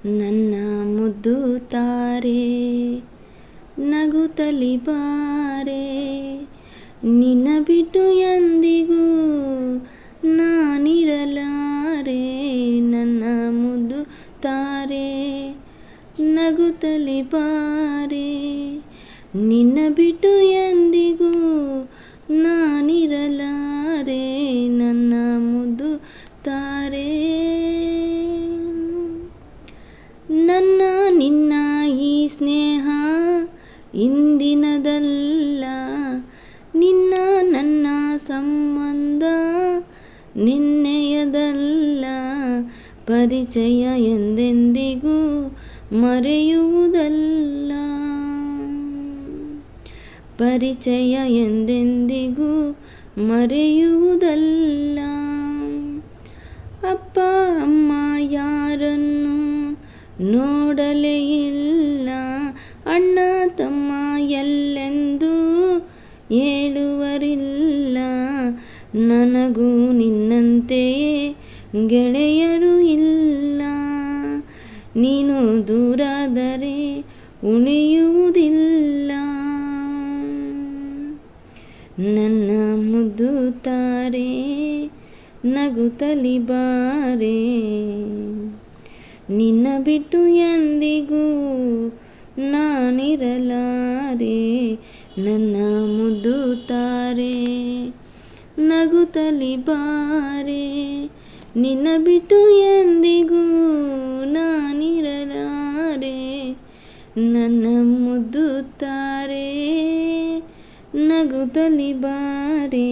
ನನ್ನ ಮುದ್ದು ತಾರೆ ನಗುತ್ತಲಿ ಬಾರೆ, ನಿನ್ನ ಬಿಟ್ಟು ಎಂದಿಗೂ ನಾನಿರಲಾರೆ. ನನ್ನ ಮುದ್ದು ತಾರೆ ನಗುತ್ತಲಿ ಬಾರೆ, ನಿನ್ನ ಬಿಟ್ಟು ಎಂದಿಗೂ ನಾನಿರಲಾರೆ. ನನ್ನ ಮುದ್ದು ತಾರೆ. ನನ್ನ ನಿನ್ನ ಈ ಸ್ನೇಹ ಇಂದಿನದಲ್ಲ, ನಿನ್ನ ನನ್ನ ಸಂಬಂಧ ನಿನ್ನೆಯದಲ್ಲ. ಪರಿಚಯ ಎಂದೆಂದಿಗೂ ಮರೆಯುವುದಲ್ಲ, ಪರಿಚಯ ಎಂದೆಂದಿಗೂ ಮರೆಯುವುದಲ್ಲ. ಅಪ್ಪ ಅಮ್ಮ ಯಾರನ್ನು ನೋಡಲೇ ಇಲ್ಲ, ಅಣ್ಣ ತಮ್ಮ ಎಲ್ಲೆಂದು ಹೇಳುವರಿಲ್ಲ. ನನಗೂ ನಿನ್ನಂತೆಯೇ ಗೆಳೆಯರು ಇಲ್ಲ, ನೀನು ದೂರಾದರೆ ಉಳಿಯುವುದಿಲ್ಲ. ನನ್ನ ಮುದ್ದು ತಾರೆ ನಗುತ್ತಲಿ ಬಾರೆ, ನಿನ್ನ ಬಿಟ್ಟು ಎಂದಿಗೂ ನಾನಿರಲಾರೆ. ನನ್ನ ಮುದ್ದು ತಾರೆ ನಗುತ್ತಲಿ ಬಾರೆ, ನಿನ್ನ ಬಿಟ್ಟು ಎಂದಿಗೂ ನಾನಿರಲಾರೆ. ನನ್ನ ಮುದ್ದು ತಾರೆ ನಗುತ್ತಲಿ ಬಾರೆ.